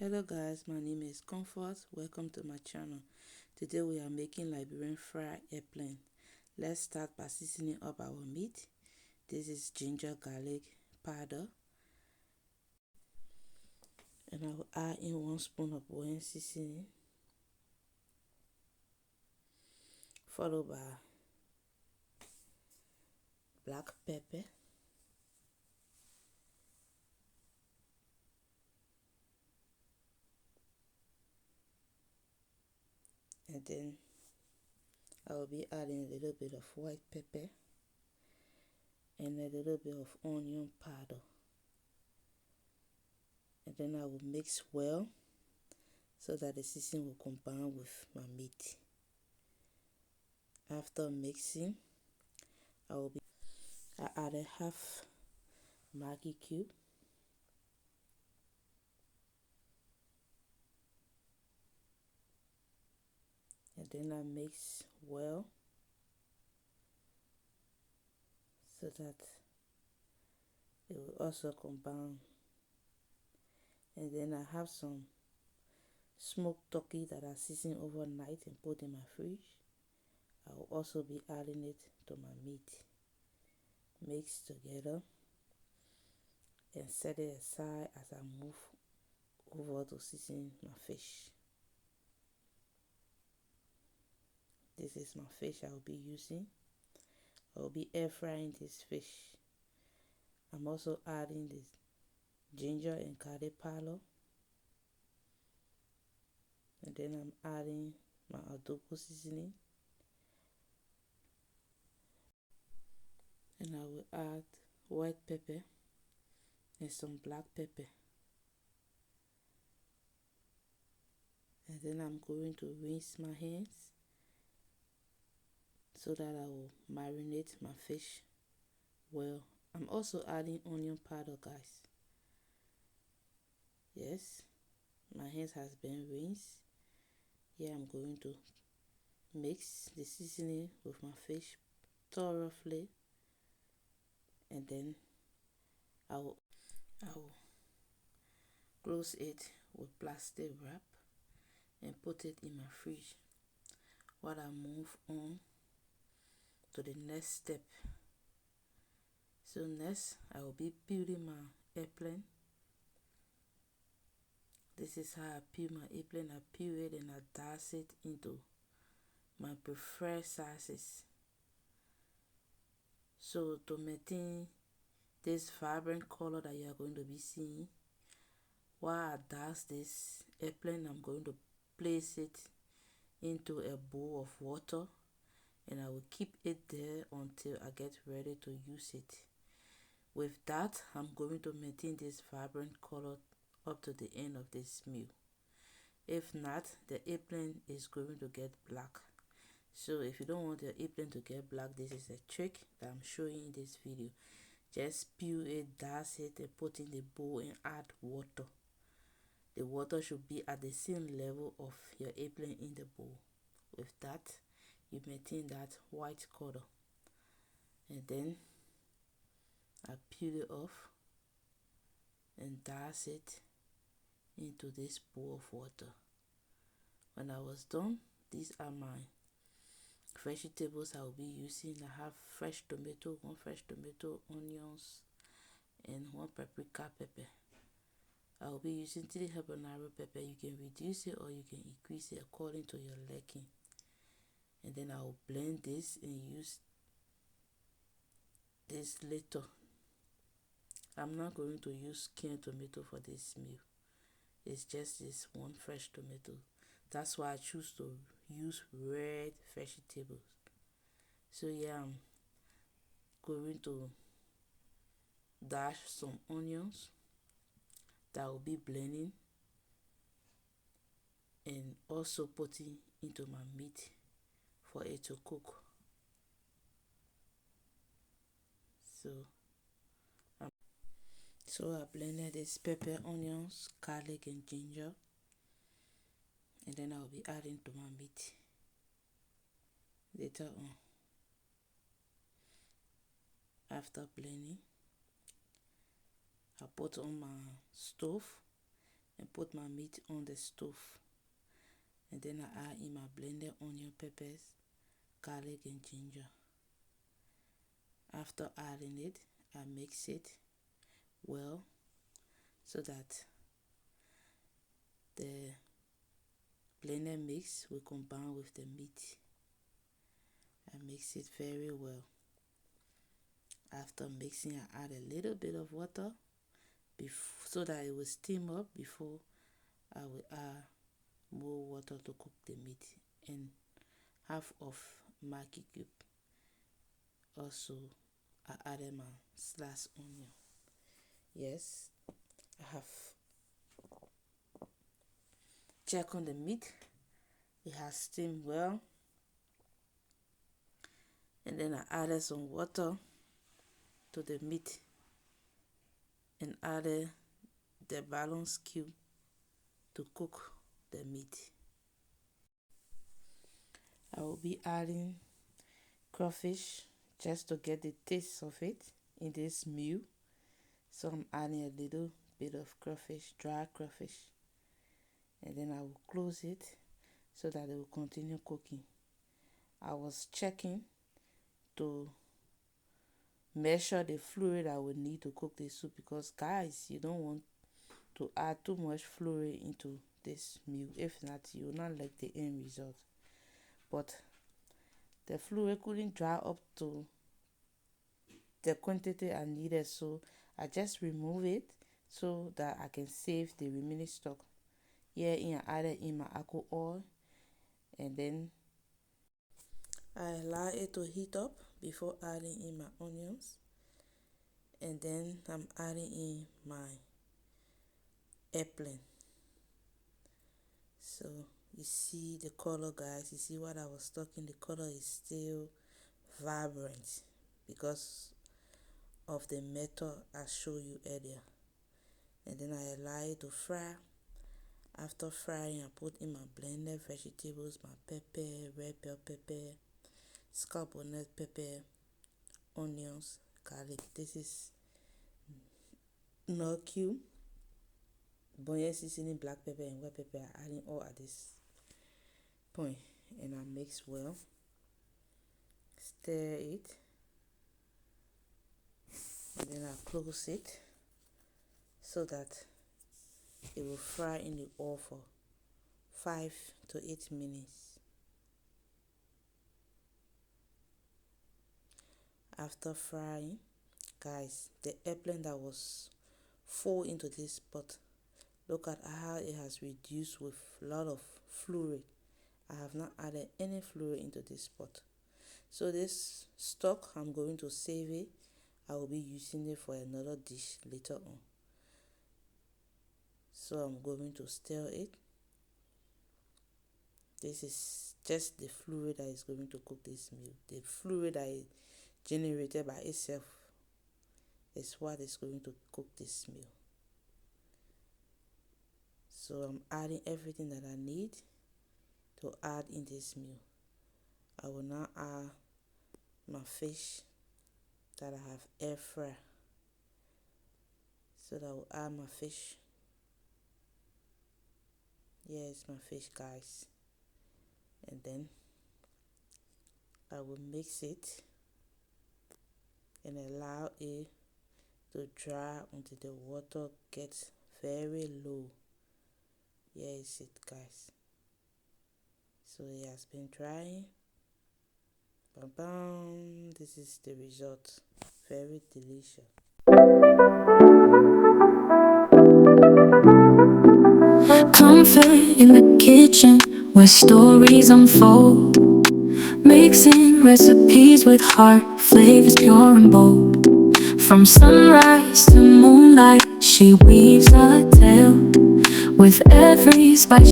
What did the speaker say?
Hello guys, my name is Comfort. Welcome to my channel. Today we are making Liberian fried eggplant. Let's start by seasoning up our meat. This is ginger garlic powder, and I will add in 1 spoon of boiled seasoning, followed by black pepper, and then I will be adding a little bit of white pepper and a little bit of onion powder, and then I will mix well so that the seasoning will combine with my meat. After mixing, I added half Maggi cube, and then I mix well so that it will also combine. And then I have some smoked turkey that I seasoned overnight and put in my fridge. I will also be adding it to my meat. Mix together and set it aside as I move over to season my fish. This is my fish I will be using. I will be air frying this fish. I'm also adding this ginger and garlic powder, and then I'm adding my adobo seasoning, and I will add white pepper and some black pepper, and then I'm going to rinse my hands so that I will marinate my fish well. I'm also adding onion powder, guys. Yes, my hands has been rinsed. Here I'm going to mix the seasoning with my fish thoroughly, and then I will close it with plastic wrap and put it in my fridge while I move on to the next step. So next I will be peeling my eggplant. This is how I peel my eggplant. I peel it and I dice it into my preferred sizes. So to maintain this vibrant color that you are going to be seeing, while I dice this eggplant, I'm going to place it into a bowl of water, and I will keep it there until I get ready to use it. With that, I'm going to maintain this vibrant color up to the end of this meal. If not, the eggplant is going to get black. So if you don't want your eggplant to get black, this is a trick that I'm showing in this video. Just peel it, dice it, and put in the bowl and add water. The water should be at the same level of your eggplant in the bowl. With that, you maintain that white color. And then I peel it off and dice it into this bowl of water. When I was done, these are my vegetables I will be using. I have fresh tomato, 1 fresh tomato, onions, and 1 paprika pepper. I will be using 3 habanero pepper. You can reduce it or you can increase it according to your liking. And then I will blend this and use this later. I'm not going to use canned tomato for this meal. It's just this 1 fresh tomato. That's why I choose to use red vegetables. So yeah, I'm going to dash some onions that I will be blending and also putting into my meat for it to cook. So I blended this pepper, onions, garlic, and ginger, and then I'll be adding to my meat later on. After blending, I put on my stove and put my meat on the stove, and then I add in my blended onion, peppers, garlic and ginger. After adding it, I mix it well so that the blended mix will combine with the meat. I mix it very well. After mixing, I add a little bit of water so that it will steam up before I will add more water to cook the meat, and half of Maggi cube. Also, I added my sliced onion. Yes, I have checked on the meat. It has steamed well. And then I added some water to the meat and added the balance cube to cook the meat. I will be adding crawfish just to get the taste of it in this meal. So I'm adding a little bit of crawfish, dry crawfish, and then I will close it so that it will continue cooking. I was checking to measure the fluid I would need to cook the soup, because guys, you don't want to add too much fluid into this meal. If not, you will not like the end result. But the fluid couldn't dry up to the quantity I needed, so I just remove it so that I can save the remaining stock. Here I added in my alcohol oil, and then I allow it to heat up before adding in my onions, and then I'm adding in my eggplant. So you see the color, guys. You see what I was talking, the color is still vibrant because of the method I showed you earlier. And then I allow it to fry. After frying, I put in my blended vegetables, my pepper, red bell pepper, scarbonnet pepper, onions, garlic. This is no cube, bouillon seasoning, black pepper and white pepper. I'm adding all at this point, and I mix well. Stir it, and then I close it so that it will fry in the oil for 5 to 8 minutes. After frying, guys, the eggplant that was full into this pot, look at how it has reduced with a lot of fluid. I have not added any fluid into this pot. So this stock, I'm going to save it. I will be using it for another dish later on. So I'm going to stir it. This is just the fluid that is going to cook this meal. The fluid that is generated by itself is what is going to cook this meal. So I'm adding everything that I need to add in this meal. I will now add my fish that I have air fry. So that I will add my fish. Here's my fish, guys. And then I will mix it and allow it to dry until the water gets very low. Here is it, guys. So it has been drying. Bam bam. This is the result. Very delicious. Comfort in the kitchen where stories unfold, mixing recipes with heart, flavors pure and bold. From sunrise to moonlight, she weaves a tale with every spice.